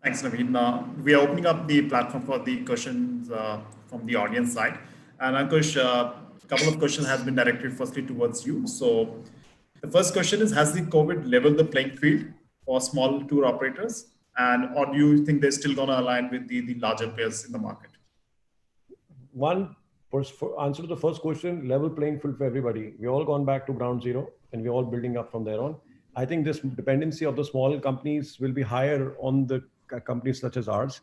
Thanks, Naveen. We are opening up the platform for the questions from the audience side. And Ankush, a couple of questions have been directed firstly towards you. So the first question is, has the COVID leveled the playing field for small tour operators? Or do you think they're still going to align with the larger players in the market? For answer to the first question, level playing field for everybody. We've all gone back to ground zero, and we're all building up from there on. I think this dependency of the small companies will be higher on the companies such as ours,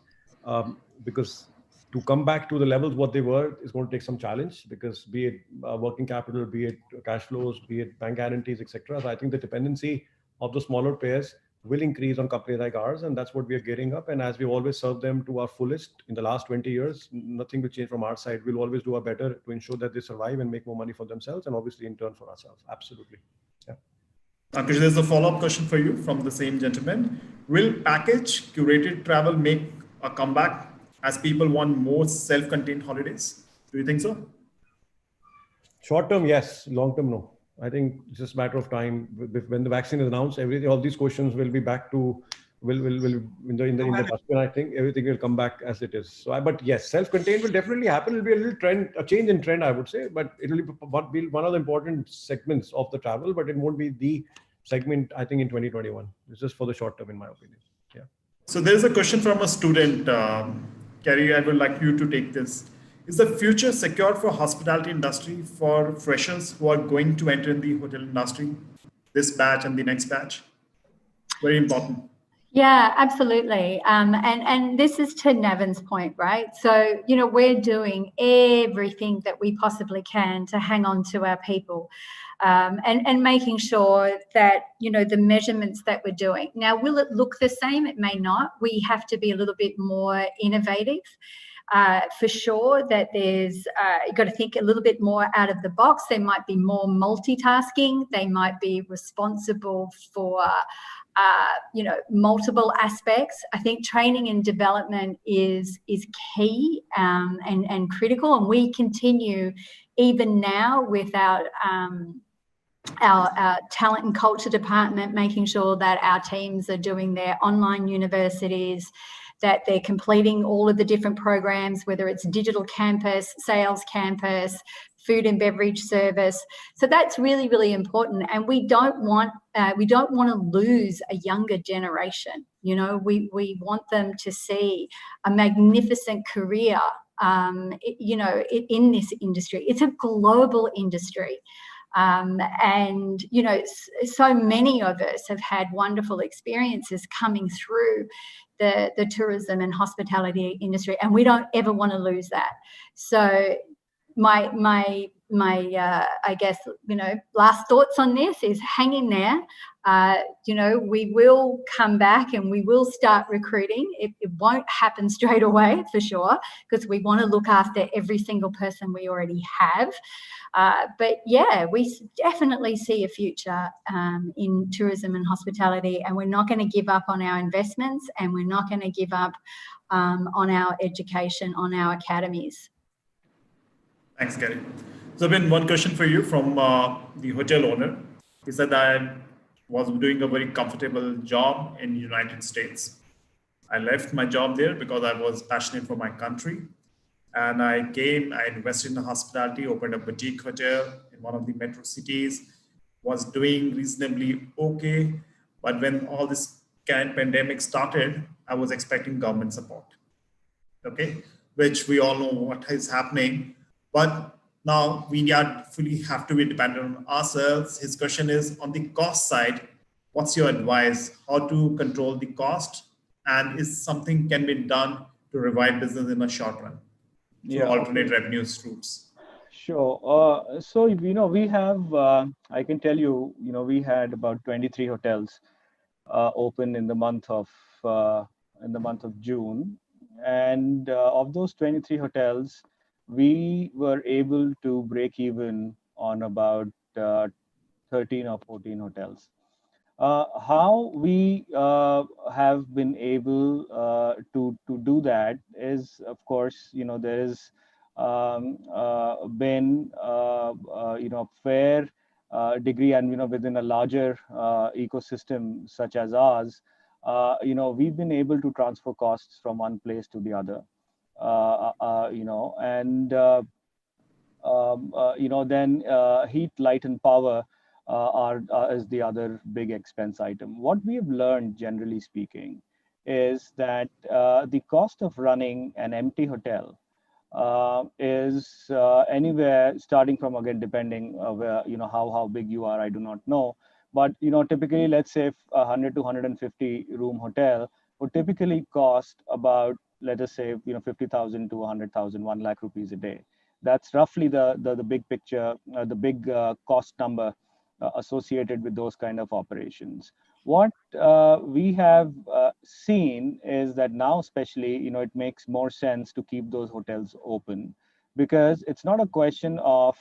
because to come back to the levels what they were is going to take some challenge, because be it working capital, be it cash flows, be it bank guarantees, etc. So I think the dependency of the smaller players will increase on companies like ours, and that's what we are gearing up. And as we always serve them to our fullest in the last 20 years, nothing will change from our side. We'll always do our better to ensure that they survive and make more money for themselves, and obviously in turn for ourselves. Absolutely. Yeah. Ankush, there's a follow-up question for you from the same gentleman. Will package curated travel make a comeback as people want more self-contained holidays? Do you think so? Short term, yes. Long term, no. I think it's just a matter of time. When the vaccine is announced, everything, all these questions will be back to will in the dustbin. I think everything will come back as it is. So, but yes, self-contained will definitely happen. It'll be a little trend, a change in trend, I would say. But it'll be one of the important segments of the travel. But it won't be the segment. I think in 2021. It's just for the short term, in my opinion. Yeah. So there's a question from a student, Kerry. I would like you to take this. Is the future secure for hospitality industry for freshers who are going to enter in the hotel industry, this batch and the next batch? Very important. Yeah, absolutely. And this is to Navin's point, right? So, we're doing everything that we possibly can to hang on to our people, and making sure that, the measurements that we're doing. Now, will it look the same? It may not. We have to be a little bit more innovative. For sure that there's, you've got to think a little bit more out of the box. There might be more multitasking. They might be responsible for multiple aspects. I think training and development is key, and critical. And we continue even now with our talent and culture department, making sure that our teams are doing their online universities, that they're completing all of the different programs, whether it's digital campus, sales campus, food and beverage service. So that's really, really important. And we don't want to lose a younger generation. We want them to see a magnificent career, in this industry. It's a global industry. And so many of us have had wonderful experiences coming through the tourism and hospitality industry, and we don't ever want to lose that. So my I guess last thoughts on this is hang in there. We will come back and we will start recruiting. It won't happen straight away for sure, because we want to look after every single person we already have. But yeah, we definitely see a future in tourism and hospitality, and we're not going to give up on our investments, and we're not going to give up on our education, on our academies. Thanks, Gary. So, Ben, one question for you from the hotel owner. He said that I was doing a very comfortable job in the United States. I left my job there because I was passionate for my country. And I invested in the hospitality, opened a boutique hotel in one of the metro cities, was doing reasonably okay. But when all this pandemic started, I was expecting government support, okay, which we all know what is happening. But now we fully have to be dependent on ourselves. His question is on the cost side, what's your advice? How to control the cost? And is something can be done to revive business in a short run? Yeah, alternate revenue routes? Sure. So, we have, I can tell you, we had about 23 hotels open in the month of June. And of those 23 hotels, we were able to break even on about 13 or 14 hotels. How we have been able to do that is, of course, there is been fair degree, and within a larger ecosystem such as ours, we've been able to transfer costs from one place to the other, then heat, light, and power is the other big expense item. What we have learned, generally speaking, is that the cost of running an empty hotel is anywhere starting from, again, depending where, how big you are, I do not know. But, typically, let's say 100 to 150 room hotel would typically cost about, let us say, 50,000 to 100,000, 1 lakh rupees a day. That's roughly the big picture, the big cost number associated with those kind of operations. What we have seen is that now, especially, it makes more sense to keep those hotels open, because it's not a question of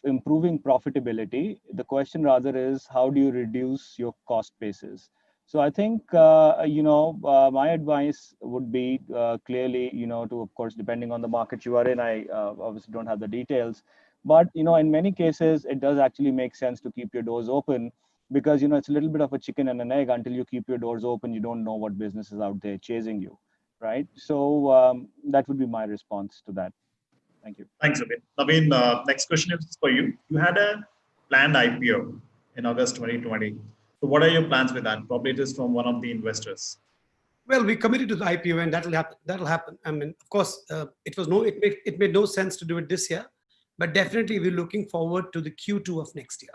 improving profitability. The question rather is, how do you reduce your cost basis? So I think, my advice would be clearly, to, of course, depending on the market you are in, I obviously don't have the details, But in many cases, it does actually make sense to keep your doors open, because it's a little bit of a chicken and an egg. Until you keep your doors open, you don't know what business is out there chasing you, right? So that would be my response to that. Thank you. Thanks, Naveen. Naveen, next question is for you. You had a planned IPO in August 2020. So what are your plans with that? Probably it is from one of the investors. Well, we committed to the IPO, and that'll happen. That'll happen. I mean, of course, it made no sense to do it this year, but definitely we're looking forward to the Q2 of next year.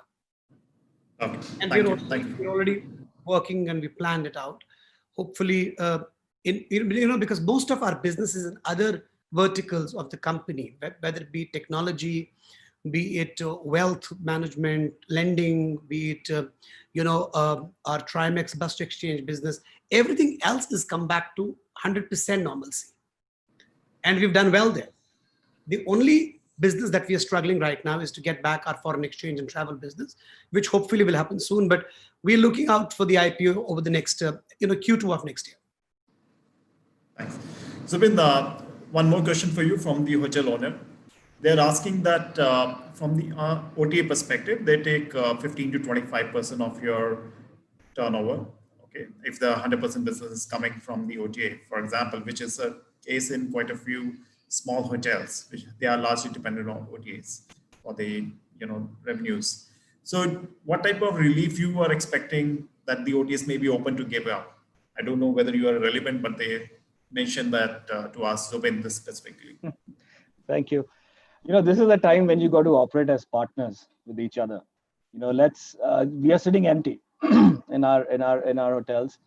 Okay. And Thank you. we're already working and we planned it out. Hopefully, because most of our businesses in other verticals of the company, whether it be technology, be it wealth management, lending, be it our Trimex bus exchange business, everything else has come back to 100% normalcy, and we've done well there. The only business that we are struggling right now is to get back our foreign exchange and travel business, which hopefully will happen soon. But we're looking out for the IPO over the next Q2 of next year. Thanks. Zubin, one more question for you from the hotel owner. They're asking that from the OTA perspective, they take 15 to 25% of your turnover. Okay, if the 100% business is coming from the OTA, for example, which is a case in quite a few small hotels, which they are largely dependent on OTAs for the revenues. So, what type of relief you are expecting that the OTAs may be open to give up? I don't know whether you are relevant, but they mentioned that to us, Zubin, this specifically. Thank you. This is a time when you got to operate as partners with each other. We are sitting empty in our hotels.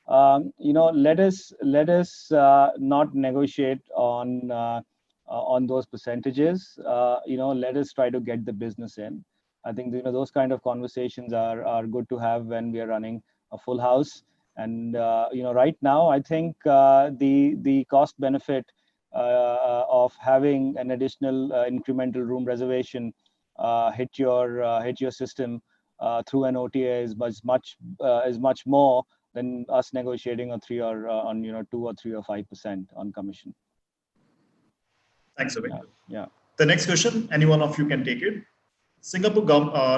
Let us not negotiate on those percentages. Let us try to get the business in. I think those kind of conversations are good to have when we are running a full house. And right now, I think the cost benefit of having an additional incremental room reservation hit your system through an OTA is much more than us negotiating on 2 or 3 or 5% on commission. Thanks, Zubin. Yeah. The next question, any one of you can take it. Singapore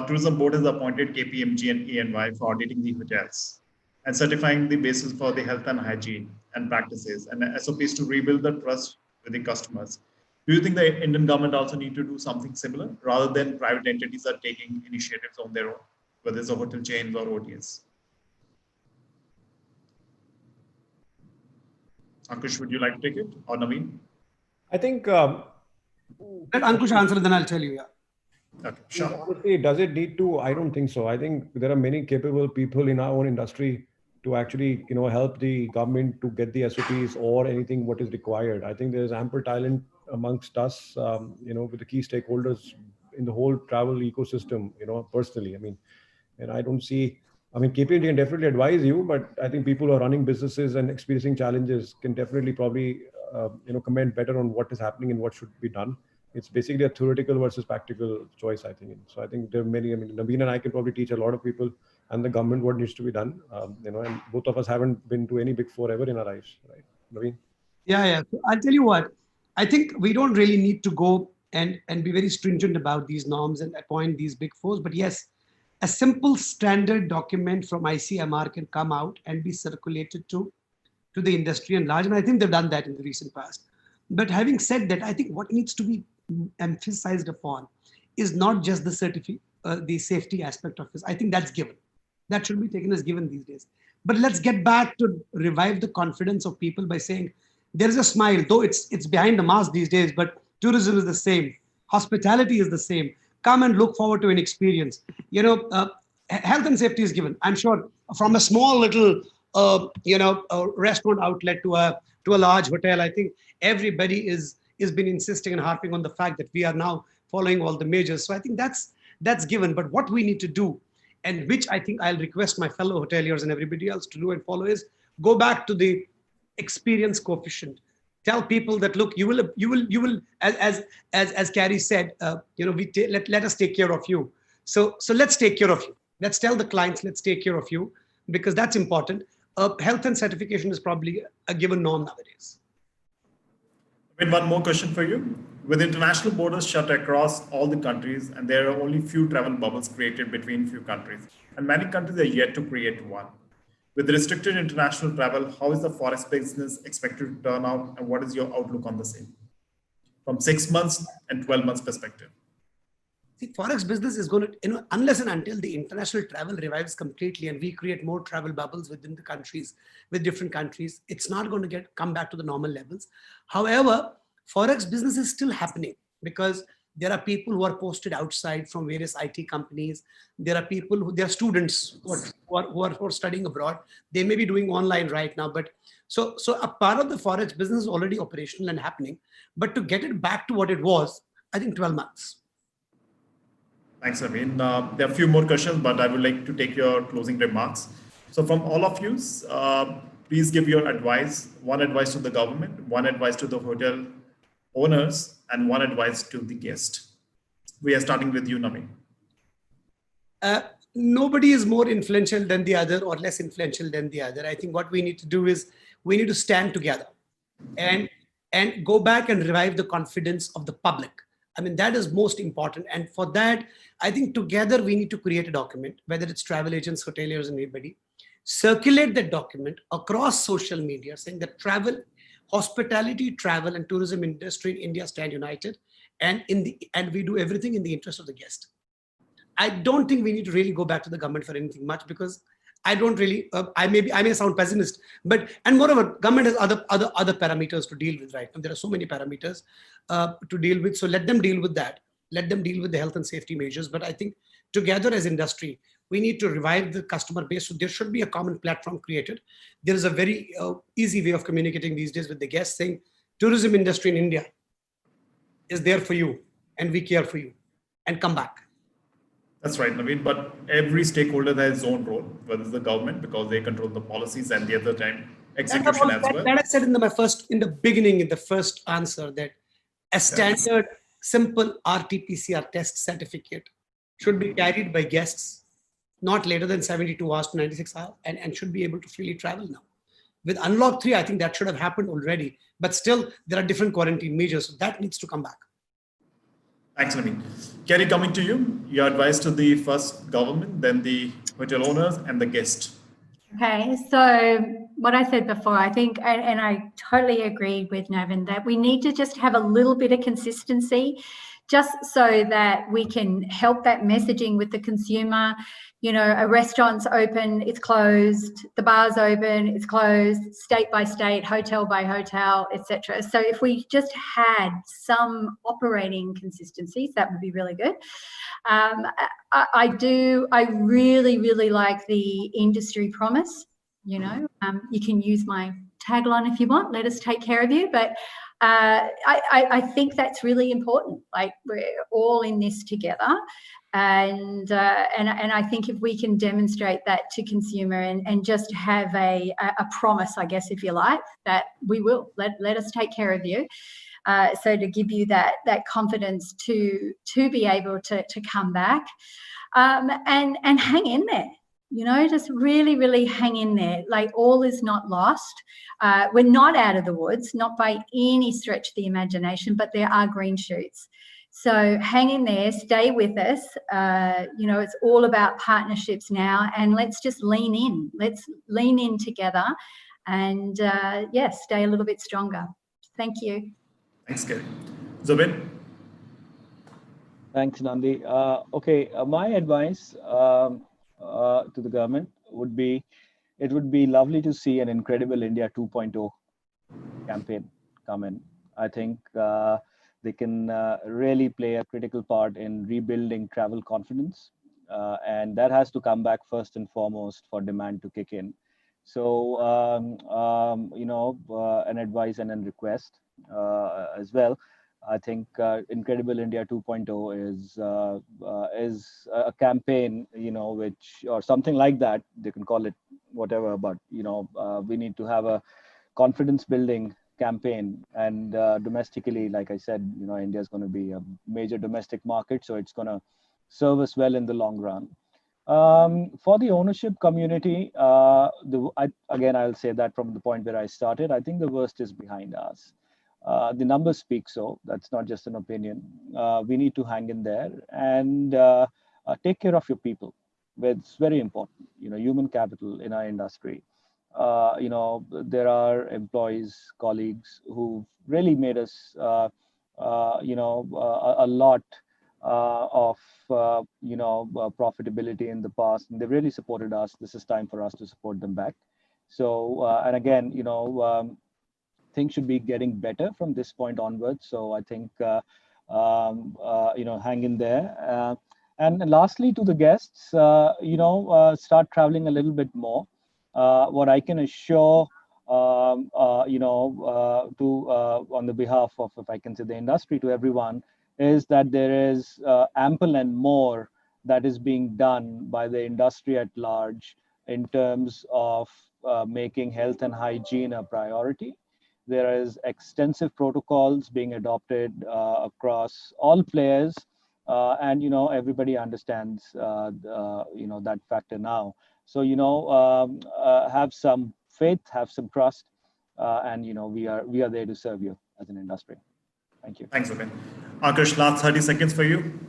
Tourism Board has appointed KPMG and EY for auditing the hotels and certifying the basis for the health and hygiene and practices and SOPs to rebuild the trust with the customers. Do you think the Indian government also need to do something similar rather than private entities are taking initiatives on their own, whether it's a hotel chains or OTAs? Ankush, would you like to take it, or Naveen? I think Let Ankush answer, then I'll tell you. Yeah. Okay, sure. Honestly, does it need to? I don't think so. I think there are many capable people in our own industry to actually, help the government to get the SOPs or anything what is required. I think there is ample talent amongst us, with the key stakeholders in the whole travel ecosystem, personally. And I don't see. KPMG can definitely advise you, but I think people who are running businesses and experiencing challenges can definitely probably, comment better on what is happening and what should be done. It's basically a theoretical versus practical choice, I think. So I think there are many, Naveen and I can probably teach a lot of people and the government what needs to be done, and both of us haven't been to any Big Four ever in our lives, right, Naveen? Yeah. So I'll tell you what, I think we don't really need to go and be very stringent about these norms and appoint these Big Fours, but yes, a simple standard document from ICMR can come out and be circulated to the industry and large. And I think they've done that in the recent past. But having said that, I think what needs to be emphasized upon is not just the safety aspect of this. I think that's given. That should be taken as given these days. But let's get back to revive the confidence of people by saying there is a smile, though it's behind the mask these days, but tourism is the same. Hospitality is the same. Come and look forward to an experience. Health and safety is given. I'm sure from a small little, restaurant outlet to a large hotel, I think everybody is been insisting and harping on the fact that we are now following all the measures. So I think that's given. But what we need to do, and which I think I'll request my fellow hoteliers and everybody else to do and follow, is go back to the experience coefficient. Tell people that, look, you will, as Carrie said, let us take care of you. So let's take care of you. Let's tell the clients, let's take care of you, because that's important. Health and certification is probably a given norm nowadays. One more question for you. With international borders shut across all the countries, and there are only few travel bubbles created between few countries, and many countries are yet to create one. With restricted international travel, how is the forex business expected to turn out, and what is your outlook on the same from 6 months and 12 months perspective? See, forex business is going to, unless and until the international travel revives completely and we create more travel bubbles within the countries, with different countries, it's not going to come back to the normal levels. However, forex business is still happening because there are people who are posted outside from various IT companies. There are people there are students who are studying abroad. They may be doing online right now, but so a part of the forex business is already operational and happening. But to get it back to what it was, I think 12 months. Thanks, Naveen. There are a few more questions, but I would like to take your closing remarks. So from all of you, please give your advice, one advice to the government, one advice to the hotel owners, and one advice to the guest. We are starting with you, Naveen. Nobody is more influential than the other or less influential than the other. I think what we need to do is we need to stand together and go back and revive the confidence of the public. I mean, that is most important. And for that, I think together we need to create a document, whether it's travel agents, hoteliers, and anybody, circulate that document across social media saying that hospitality, travel, and tourism industry in India stand united, and we do everything in the interest of the guest. I don't think we need to really go back to the government for anything much because I don't really. I may sound pessimist, and moreover, government has other parameters to deal with right now. There are so many parameters to deal with, so let them deal with that. Let them deal with the health and safety measures. But I think together as industry, we need to revive the customer base. So there should be a common platform created. There is a very easy way of communicating these days with the guests, saying tourism industry in India is there for you, and we care for you, and come back. That's right, Naveen. But every stakeholder has his own role, whether it's the government because they control the policies and the other time execution as well. That I said in the beginning, in the first answer, that a standard simple RT-PCR test certificate should be carried by guests not later than 72 hours to 96 hours and should be able to freely travel now. With Unlock 3, I think that should have happened already, but still there are different quarantine measures, so that needs to come back. Thanks, Naveen. Kerry, coming to you, your advice to the first government, then the hotel owners and the guest. Okay, so what I said before, I think, and I totally agree with Navin, that we need to just have a little bit of consistency just so that we can help that messaging with the consumer. You know, a restaurant's open, it's closed, the bar's open, it's closed, state by state, hotel by hotel, etc. So if we just had some operating consistencies, that would be really good. I really, really like the industry promise. You know, you can use my tagline if you want, let us take care of you. But I think that's really important. Like, we're all in this together. And I think if we can demonstrate that to consumer and just have a promise, I guess, if you like, that we will let us take care of you. So to give you that confidence to be able to come back and hang in there, you know, just really, really hang in there. Like, all is not lost. We're not out of the woods, not by any stretch of the imagination, but there are green shoots. So hang in there, stay with us. You know, it's all about partnerships now, and let's just lean in. Let's lean in together and, stay a little bit stronger. Thank you. Thanks, Kerry. Zubin? Thanks, Nandi. My advice to the government would be, it would be lovely to see an Incredible India 2.0 campaign come in. I think they can really play a critical part in rebuilding travel confidence. And that has to come back first and foremost for demand to kick in. So, an advice and a request as well. I think Incredible India 2.0 is a campaign, you know, which, or something like that, they can call it whatever, but, you know, we need to have a confidence building campaign. And domestically, like I said, you know, India is going to be a major domestic market, so it's going to serve us well in the long run. For the ownership community, I'll say that from the point where I started, I think the worst is behind us. The numbers speak so. That's not just an opinion. We need to hang in there and take care of your people. It's very important. Human capital in our industry. There are employees, colleagues who've really made us, a lot of profitability in the past, and they've really supported us. This is time for us to support them back. So, and again, things should be getting better from this point onwards. So I think, hang in there. And lastly, to the guests, start traveling a little bit more. What I can assure, on the behalf of, if I can say, the industry, to everyone, is that there is ample and more that is being done by the industry at large in terms of making health and hygiene a priority. There is extensive protocols being adopted across all players, and everybody understands that factor now. So have some faith, have some trust, and we are there to serve you as an industry. Thank you. Thanks, Zubin. Ankush, last 30 seconds for you.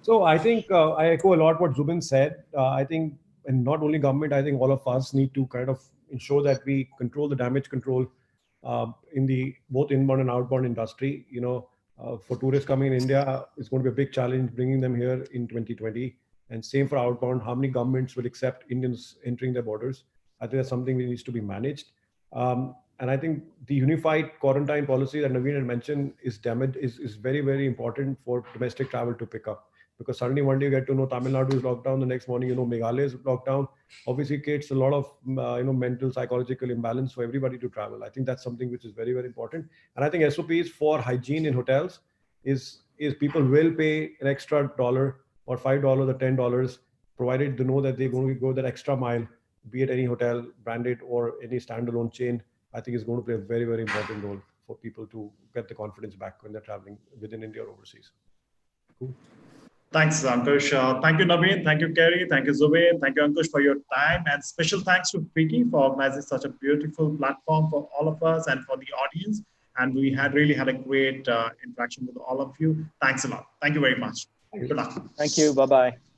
So I think I echo a lot what Zubin said. I think, and not only government, I think all of us need to kind of ensure that we control the damage control in the both inbound and outbound industry. For tourists coming in India, it's going to be a big challenge bringing them here in 2020. And same for outbound, how many governments will accept Indians entering their borders? I think that's something that needs to be managed. And I think the unified quarantine policy that Naveen had mentioned is very, very important for domestic travel to pick up. Because suddenly one day you get to know Tamil Nadu is locked down, the next morning Meghalaya is locked down. Obviously, it creates a lot of mental, psychological imbalance for everybody to travel. I think that's something which is very, very important. And I think SOPs for hygiene in hotels is people will pay an extra $1 or $5 or $10, provided they know that they're going to go that extra mile, be it any hotel, branded or any standalone chain. I think is going to play a very, very important role for people to get the confidence back when they're traveling within India or overseas. Cool. Thanks, Ankush. Thank you, Naveen. Thank you, Kerry. Thank you, Zubin. Thank you, Ankush, for your time. And special thanks to Vicky for organizing such a beautiful platform for all of us and for the audience. And we really had a great interaction with all of you. Thanks a lot. Thank you very much. Good luck. Thank you. Bye-bye.